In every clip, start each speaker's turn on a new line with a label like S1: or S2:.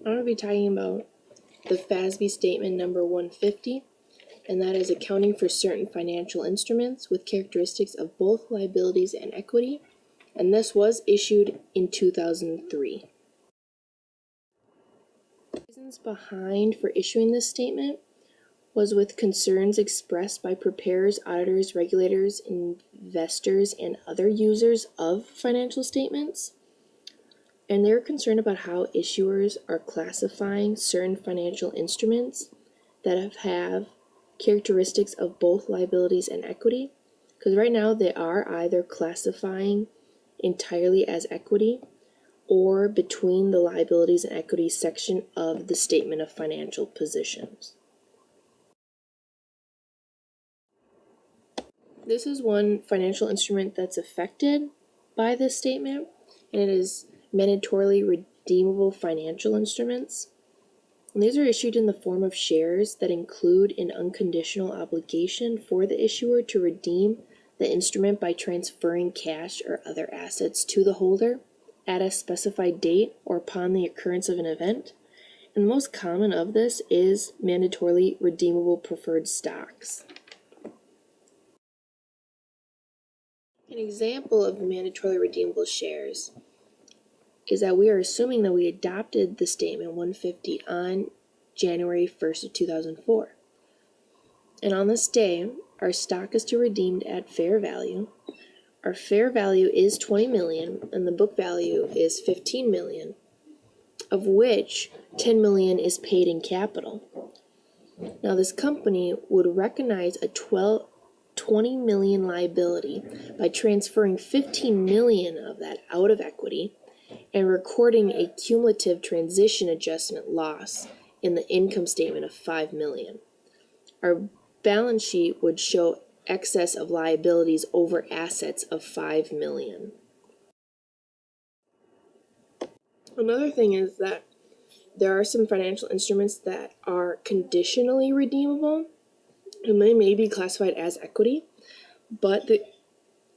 S1: I'm going to be talking about the FASB Statement number 150, and that is accounting for certain financial instruments with characteristics of both liabilities and equity, and this was issued in 2003. The reasons behind for issuing this statement was with concerns expressed by preparers, auditors, regulators, investors, and other users of financial statements. And they're concerned about how issuers are classifying certain financial instruments that have characteristics of both liabilities and equity. Because right now they are either classifying entirely as equity or between the liabilities and equity section of the Statement of Financial Positions. This is one financial instrument that's affected by this statement, and it is mandatorily redeemable financial instruments. And these are issued in the form of shares that include an unconditional obligation for the issuer to redeem the instrument by transferring cash or other assets to the holder at a specified date or upon the occurrence of an event. And the most common of this is mandatorily redeemable preferred stocks. An example of the mandatorily redeemable shares is that we are assuming that we adopted the Statement 150 on January 1st of 2004. And on this day, our stock is to be redeemed at fair value. Our fair value is 20 million and the book value is 15 million, of which 10 million is paid in capital. Now this company would recognize a 20 million liability by transferring 15 million of that out of equity and recording a cumulative transition adjustment loss in the income statement of 5 million. Our balance sheet would show excess of liabilities over assets of 5 million. Another thing is that there are some financial instruments that are conditionally redeemable, and they may be classified as equity, but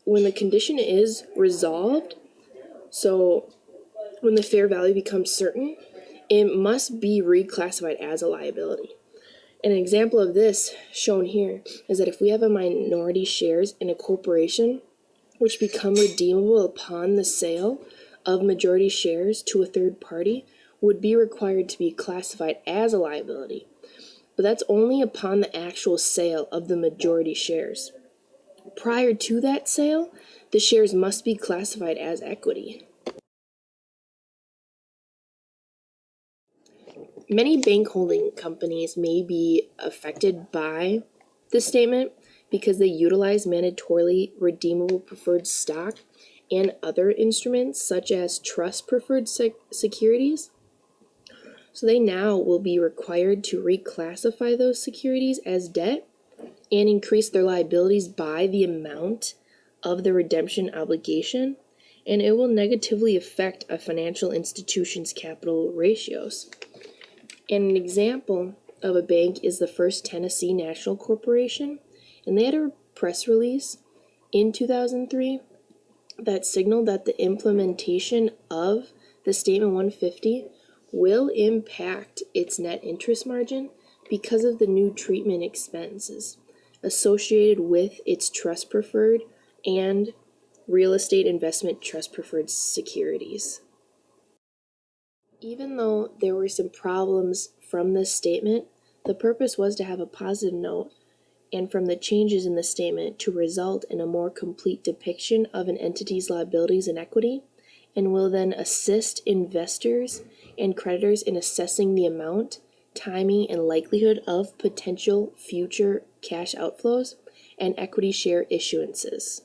S1: when the condition is resolved, so when the fair value becomes certain, it must be reclassified as a liability. An example of this shown here is that if we have a minority shares in a corporation which become redeemable upon the sale of majority shares to a third party, would be required to be classified as a liability. But that's only upon the actual sale of the majority shares. Prior to that sale, the shares must be classified as equity. Many bank holding companies may be affected by this statement because they utilize mandatorily redeemable preferred stock and other instruments such as trust preferred securities. So they now will be required to reclassify those securities as debt and increase their liabilities by the amount of the redemption obligation, and it will negatively affect a financial institution's capital ratios. And an example of a bank is the First Tennessee National Corporation, and they had a press release in 2003 that signaled that the implementation of the Statement 150 will impact its net interest margin because of the new treatment expenses associated with its trust preferred and real estate investment trust preferred securities. Even though there were some problems from this statement, the purpose was to have a positive note and from the changes in the statement to result in a more complete depiction of an entity's liabilities and equity, and will then assist investors and creditors in assessing the amount, timing, and likelihood of potential future cash outflows and equity share issuances.